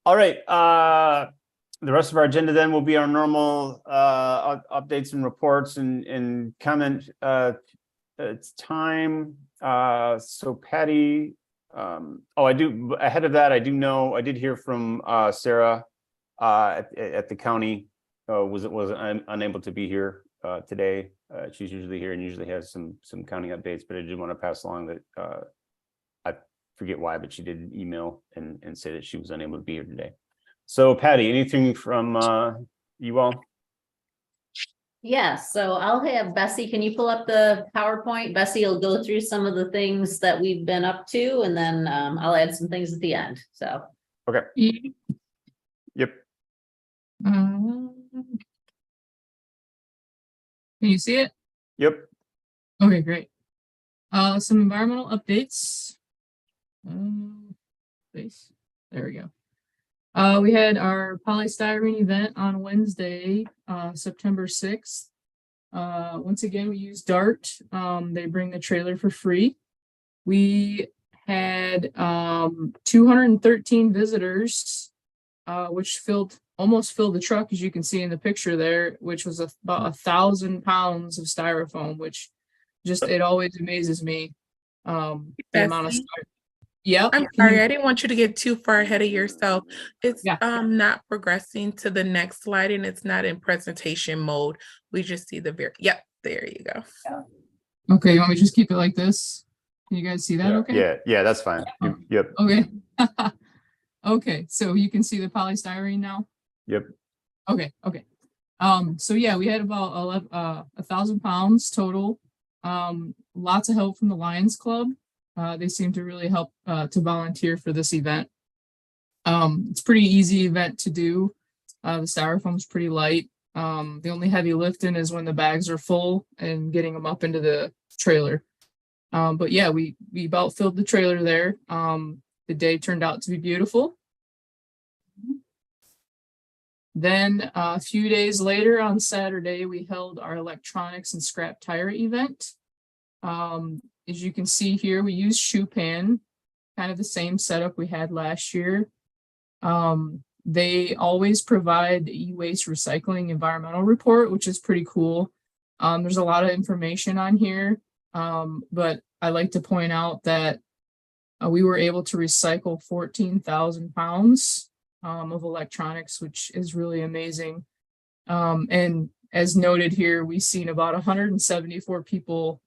All right, the rest of our agenda then will be our normal updates and reports and comment. It's time. So Patty, I do, ahead of that, I did hear from Sarah at the county, was unable to be here today. She's usually here and usually has some county updates, but I did want to pass along that I forget why, but she did email and say that she was unable to be here today. So Patty, anything from you all? Yes, so I'll have Bessie, can you pull up the PowerPoint? Bessie will go through some of the things that we've been up to, and then I'll add some things at the end, so. Okay. Yep. Can you see it? Yep. Okay, great. Some environmental updates. Please. There we go. We had our polystyrene event on Wednesday, September 6th. Once again, we used DART. They bring the trailer for free. We had 213 visitors, which almost filled the truck, as you can see in the picture there, which was about 1,000 pounds of styrofoam, which it always amazes me. The amount of Yeah, I'm sorry, I didn't want you to get too far ahead of yourself. It's not progressing to the next slide and it's not in presentation mode. We just see the there you go. Okay, you want me to just keep it like this? Can you guys see that? Okay. Yeah, that's fine. Yep. Okay. Okay, so you can see the polystyrene now? Yep. Okay. So yeah, we had about 1,000 pounds total. Lots of help from the Lions Club. They seem to really help to volunteer for this event. It's a pretty easy event to do. The styrofoam's pretty light. The only heavy lifting is when the bags are full and getting them up into the trailer. But yeah, we about filled the trailer there. The day turned out to be beautiful. Then a few days later on Saturday, we held our electronics and scrap tire event. As you can see here, we used Shupan, kind of the same setup we had last year. They always provide the e-waste recycling environmental report, which is pretty cool. There's a lot of information on here, but I like to point out that we were able to recycle 14,000 pounds of electronics, which is really amazing. And as noted here, we've seen about 174 people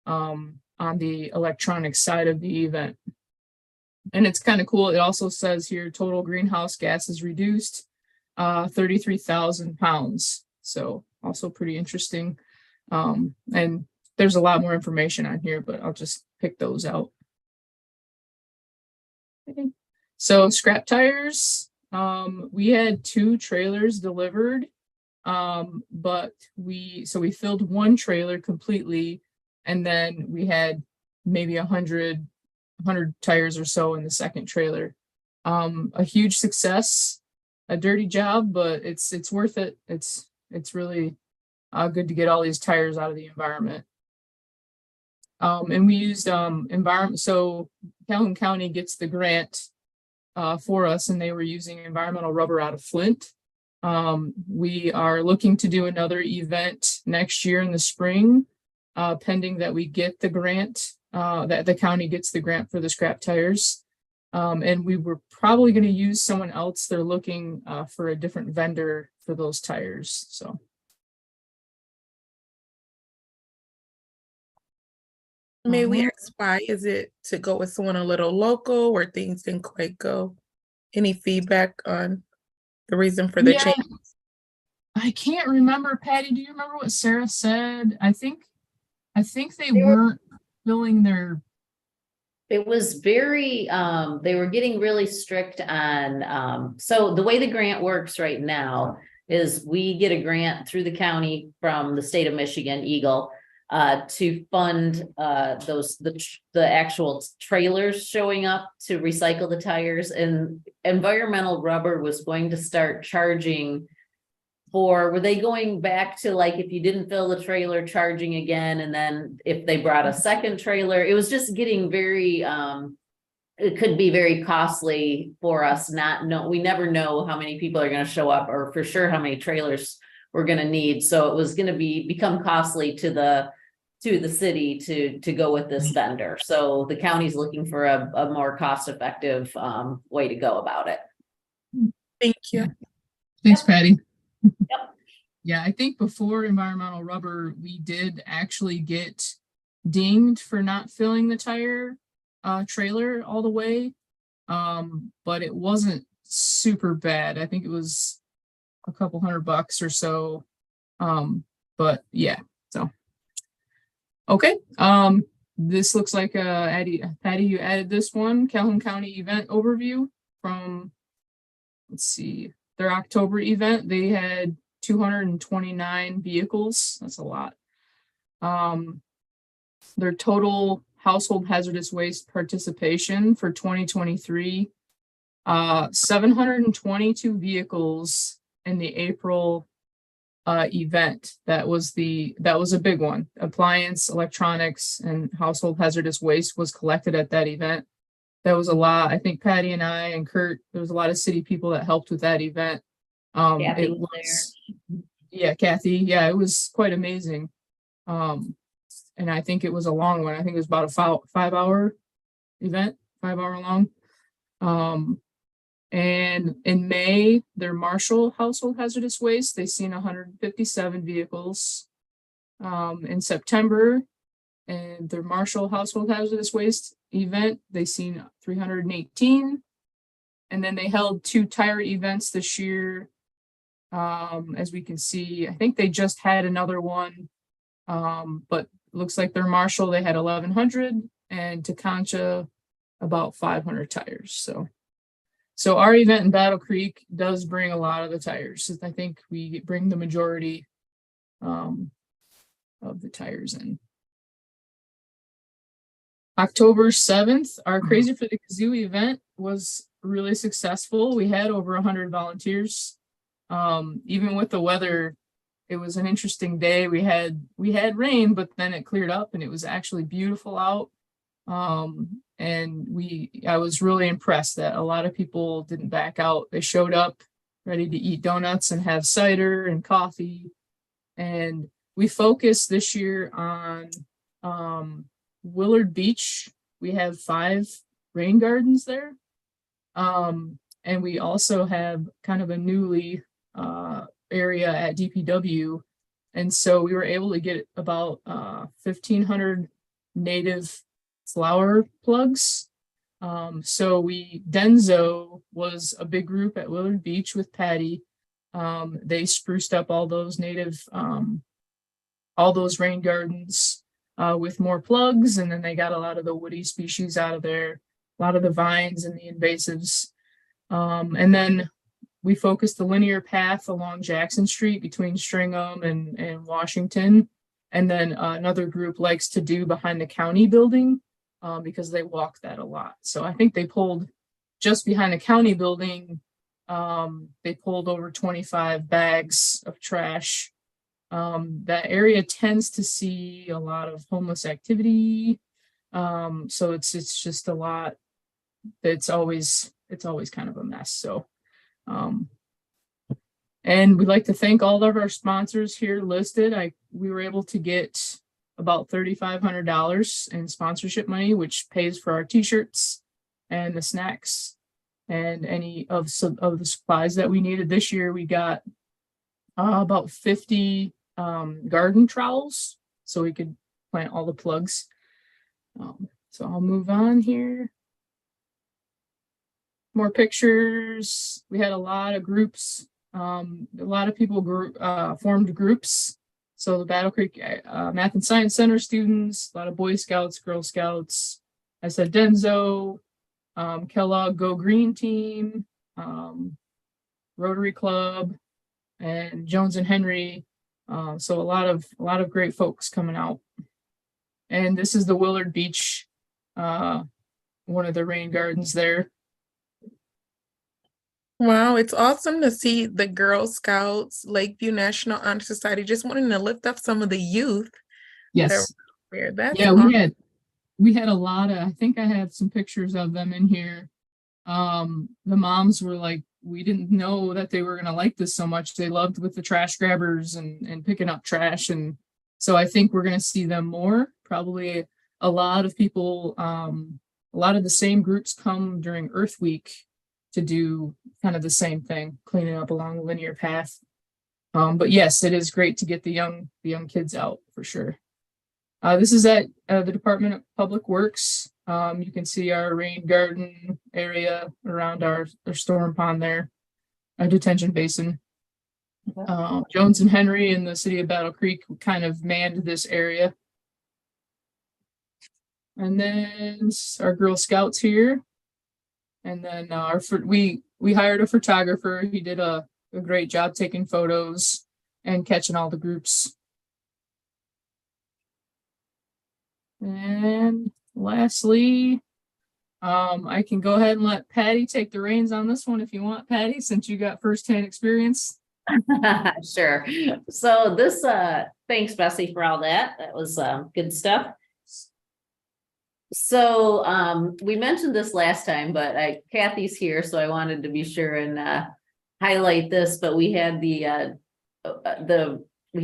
on the electronic side of the event. And it's kind of cool. It also says here, total greenhouse gases reduced 33,000 pounds. So also pretty interesting. And there's a lot more information on here, but I'll just pick those out. Okay. So scrap tires, we had 2 trailers delivered, but we filled one trailer completely. And then we had maybe 100 tires or so in the second trailer. A huge success, a dirty job, but it's worth it. It's really good to get all these tires out of the environment. And we used environment. So Calhoun County gets the grant for us, and they were using environmental rubber out of Flint. We are looking to do another event next year in the spring. Pending that we get the grant, that the county gets the grant for the scrap tires. And we were probably going to use someone else. They're looking for a different vendor for those tires. So May we Uh-huh. ask why? Is it to go with someone a little local where things didn't quite go? Any feedback on the reason for the Yeah. change? I can't remember, Patty. Do you remember what Sarah said? I think they They were- weren't filling their. It was very, they were getting really strict on, so the way the grant works right now is we get a grant through the county from the state of Michigan, Eagle, to fund, the actual trailers showing up to recycle the tires, and Environmental Rubber was going to start charging were they going back to, like, if you didn't fill the trailer, charging again, and then if they brought a second trailer, it was just getting very, it could be very costly for us. We never know how many people are gonna show up, or for sure how many trailers we're gonna need, so it was gonna become costly to the city to go with this vendor, so the county's looking for a more cost-effective, way to go about it. Thank you. Thanks, Patty. Yep. Yeah, I think before Environmental Rubber, we did actually get dinged for not filling the tire trailer all the way. But it wasn't super bad. I think it was a couple $100 or so. But yeah, so. Okay, this looks like Patty, you added this one, Calhoun County event overview from, let's see, their October event. They had 229 vehicles. That's a lot. Their total household hazardous waste participation for 2023, 722 vehicles in the April event. That was a big one. Appliance, electronics, and household hazardous waste was collected at that event. That was a lot. I think Patty and I and Kurt, there was a lot of city people that helped with that event. Kathy It was was, yeah, Kathy. Yeah, it was quite amazing. And I think it was a long one. I think it was about a 5-hour event, 5-hour long. And in May, their Marshall household hazardous waste, they seen 157 vehicles. In September, and their Marshall household hazardous waste event, they seen 318. And then they held 2 tire events this year. As we can see, I think they just had another one. But looks like their Marshall, they had 1,100, and Teconcha about 500 tires. So our event in Battle Creek does bring a lot of the tires. I think we bring the majority of the tires in. October 7th, our Crazy for the Kazoo event was really successful. We had over 100 volunteers. Even with the weather, it was an interesting day. We had rain, but then it cleared up and it was actually beautiful out. And I was really impressed that a lot of people didn't back out. They showed up ready to eat donuts and have cider and coffee. And we focused this year on Willard Beach. We have 5 rain gardens there. And we also have kind of a newly area at DPW. And so we were able to get about 1,500 native flower plugs. So Denzo was a big group at Willard Beach with Patty. They spruced up all those native, all those rain gardens with more plugs, and then they got a lot of the woody species out of there, a lot of the vines and the invasives. And then we focused the linear path along Jackson Street between Stringham and Washington. And then another group likes to do behind the county building because they walk that a lot. So I think they pulled just behind the county building, they pulled over 25 bags of trash. That area tends to see a lot of homeless activity. So it's just a lot. It's always kind of a mess. So, and we'd like to thank all of our sponsors here listed. We were able to get about $3,500 in sponsorship money, which pays for our t-shirts and the snacks and any of the supplies that we needed. This year we got about 50 garden trowels so we could plant all the plugs. So I'll move on here. More pictures. We had a lot of groups. A lot of people formed groups. So the Battle Creek Math and Science Center students, a lot of Boy Scouts, Girl Scouts. I said Denzo, Kellogg Go Green Team, Rotary Club, and Jones and Henry. So a lot of great folks coming out. And this is the Willard Beach, one of the rain gardens there. Wow, it's awesome to see the Girl Scouts, Lakeview National Honor Society, just wanting to lift up some of the youth. Yes. That's Yeah, awesome. we had a lot of, I think I have some pictures of them in here. The moms were like, we didn't know that they were going to like this so much. They loved with the trash grabbers and picking up trash. And so I think we're going to see them more. Probably a lot of people, a lot of the same groups come during Earth Week to do kind of the same thing, cleaning up along the linear path. But yes, it is great to get the young kids out for sure. This is at the Department of Public Works. You can see our rain garden area around our storm pond there, our detention basin. Jones and Henry and the city of Battle Creek kind of manned this area. And then our Girl Scouts here. And then we hired a photographer. He did a great job taking photos and catching all the groups. And lastly, I can go ahead and let Patty take the reins on this one if you want, Patty, since you got firsthand experience. Sure. So this, thanks Bessie for all that. That was good stuff. So we mentioned this last time, but Kathy's here, so I wanted to be sure and highlight this. But we had we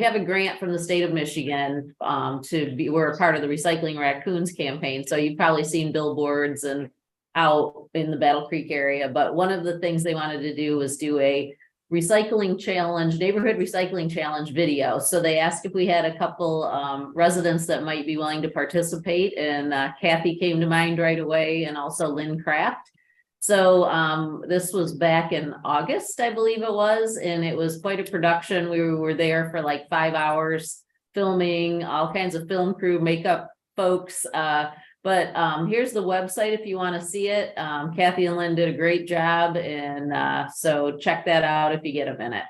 have a grant from the state of Michigan we're a part of the Recycling Raccoons campaign. So you've probably seen billboards and out in the Battle Creek area. But one of the things they wanted to do was do a recycling challenge, neighborhood recycling challenge video. So they asked if we had a couple residents that might be willing to participate, and Kathy came to mind right away, and also Lynn Kraft. So this was back in August, I believe it was, and it was quite a production. We were there for like 5 hours filming, all kinds of film crew, makeup folks. But here's the website if you want to see it. Kathy and Lynn did a great job, and so check that out if you get a minute.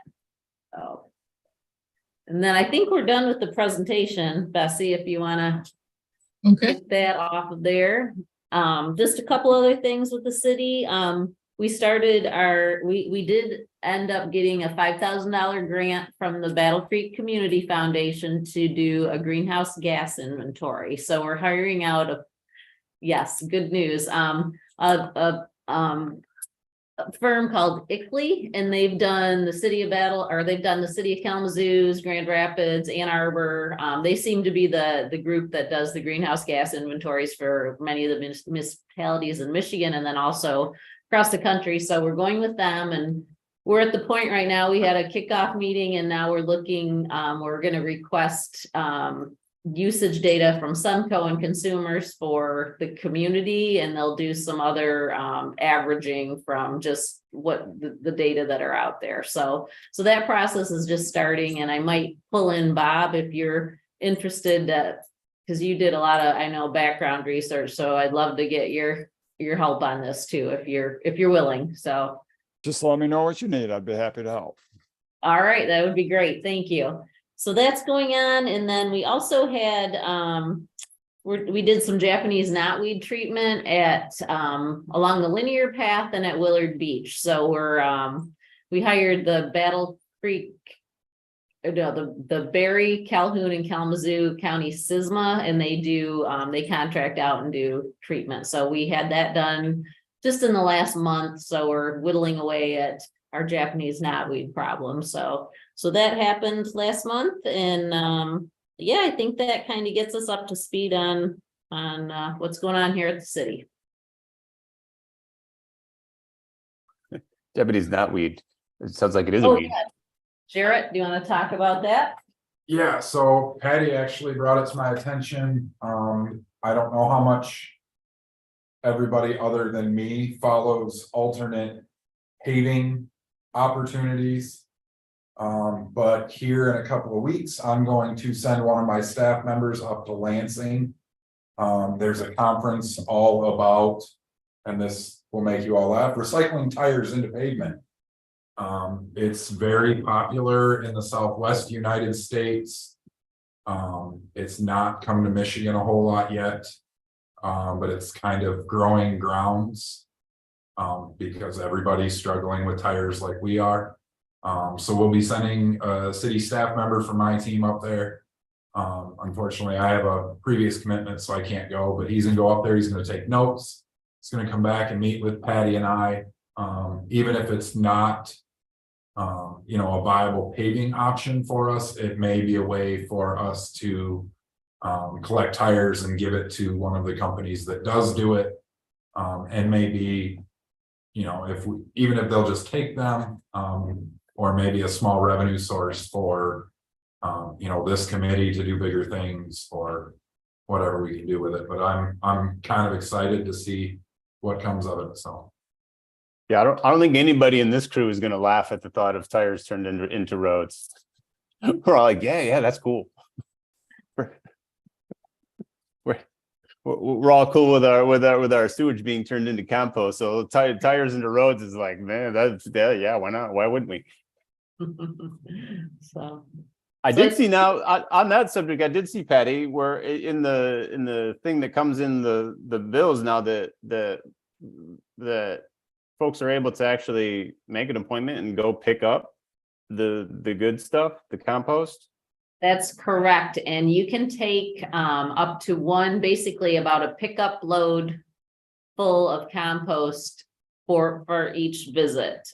Oh. And then I think we're done with the presentation, Bessie, if you want to get that off of there. Just a couple other things with the city. We started we did end up getting a $5,000 grant from the Battle Creek Community Foundation to do a greenhouse gas inventory. So we're hiring out yes, good news. A firm called Ickley, and they've done the city of they've done the city of Kalamazoo's, Grand Rapids, Ann Arbor. They seem to be the group that does the greenhouse gas inventories for many of the municipalities in Michigan, and then also across the country. So we're going with them, and we're at the point right now, we had a kickoff meeting, and now we're looking, we're going to request usage data from Sunco and consumers for the community, and they'll do some other averaging from just what the data that are out there. So that process is just starting, and I might pull in Bob if you're interested, because you did a lot of, I know, background research. So I'd love to get your help on this too, if you're willing. So just let me know what you need. I'd be happy to help. All right, that would be great. Thank you. So that's going on. And then we also had, we did some Japanese knotweed treatment at, along the linear path and at Willard Beach. So we hired the Battle Creek, the Berry, Calhoun, and Kalamazoo County SISMA, and they contract out and do treatment. So we had that done just in the last month. So we're whittling away at our Japanese knotweed problem. So that happened last month, and yeah, I think that kind of gets us up to speed on what's going on here at the city. Yeah, but it's not weed. It sounds like it is a Oh, weed. yeah. Jarrett, do you want to talk about that? Yeah, so Patty actually brought it to my attention. I don't know how much everybody other than me follows alternate paving opportunities. But here in a couple of weeks, I'm going to send one of my staff members up to Lansing. There's a conference all about, and this will make you all laugh, recycling tires into pavement. It's very popular in the Southwest United States. It's not come to Michigan a whole lot yet, but it's kind of growing grounds because everybody's struggling with tires like we are. So we'll be sending a city staff member from my team up there. Unfortunately, I have a previous commitment, so I can't go, but he's gonna go up there. He's gonna take notes. He's gonna come back and meet with Patty and I, even if it's not you know, a viable paving option for us, it may be a way for us to collect tires and give it to one of the companies that does do it. And maybe, you know, even if they'll just take them, or maybe a small revenue source for you know, this committee to do bigger things or whatever we can do with it. But I'm kind of excited to see what comes of it. So Yeah, I don't think anybody in this crew is going to laugh at the thought of tires turned into roads. We're all like, yeah, that's cool. We're all cool with our sewage being turned into compost. So tires into roads is like, man, yeah, why not? Why wouldn't we? So. I did see now on that subject, I did see, Patty, where in the thing that comes in the bills now that folks are able to actually make an appointment and go pick up the good stuff, the compost. That's correct. And you can take up to basically about a pickup load full of compost for each visit,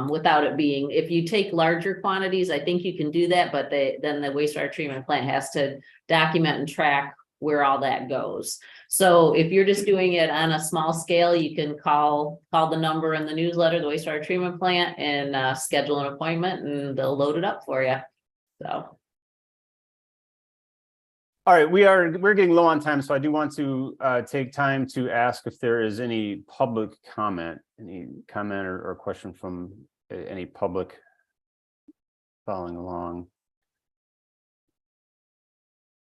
without it being, if you take larger quantities, I think you can do that, but then the wastewater treatment plant has to document and track where all that goes. So if you're just doing it on a small scale, you can call the number in the newsletter, the wastewater treatment plant, and schedule an appointment and they'll load it up for you. So. All right, we're getting low on time, so I do want to take time to ask if there is any public comment, or question from any public following along.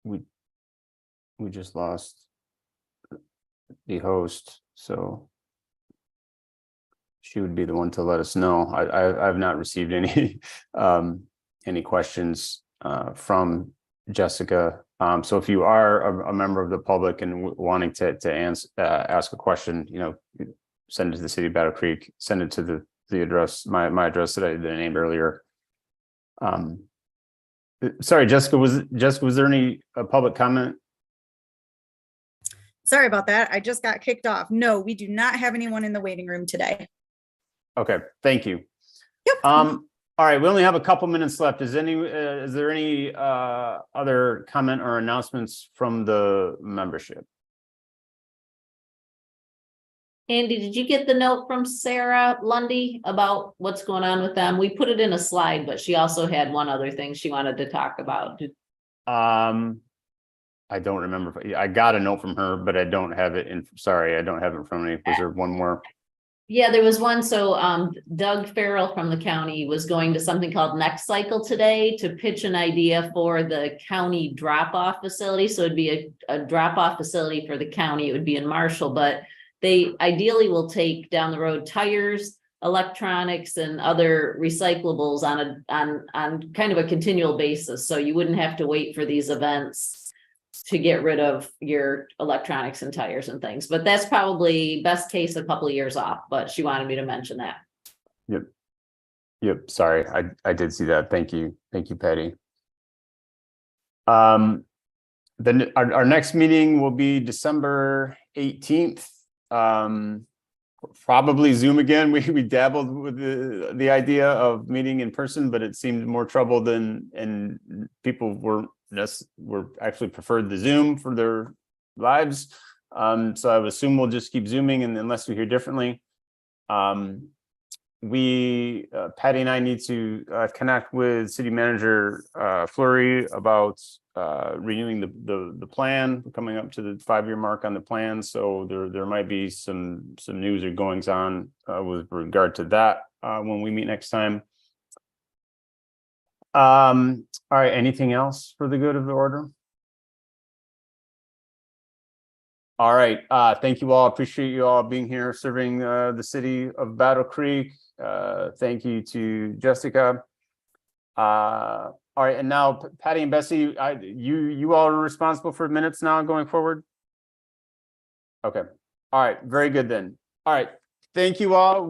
We just lost the host, so she would be the one to let us know. I've not received any questions from Jessica. So if you are a member of the public and wanting to ask a question, you know, send it to the City of Battle Creek, send it to the address, my address that I named earlier. Sorry, Jessica, was there any public comment? Sorry about that. I just got kicked off. No, we do not have anyone in the waiting room today. Okay, thank you. Yep. All right, we only have a couple minutes left. Is there any other comment or announcements from the membership? Andy, did you get the note from Sarah Lundy about what's going on with them? We put it in a slide, but she also had one other thing she wanted to talk about. I don't remember. I got a note from her, but I don't have it sorry, I don't have it in front of me. Was there one more? Yeah, there was one. So Doug Farrell from the county was going to something called Next Cycle today to pitch an idea for the county drop-off facility. So it'd be a drop-off facility for the county. It would be in Marshall, but they ideally will take down the road tires, electronics, and other recyclables on kind of a continual basis. So you wouldn't have to wait for these events to get rid of your electronics and tires and things. But that's probably best case a couple of years off, but she wanted me to mention that. Yep. Sorry, I did see that. Thank you, Patty. Then our next meeting will be December 18th. Probably Zoom again. We dabbled with the idea of meeting in person, but it seemed more trouble and people were actually preferred the Zoom for their lives. So I would assume we'll just keep Zooming, and unless we hear differently. Patty and I need to connect with City Manager Fleury about renewing the plan, coming up to the 5-year mark on the plan. So there might be some news or goings on with regard to that when we meet next time. All right, anything else for the good of the order? All right, thank you all. Appreciate you all being here, serving the city of Battle Creek. Thank you to Jessica. All right, and now Patty and Bessie, you all are responsible for minutes now going forward? Okay, all right, very good then. All right, thank you all.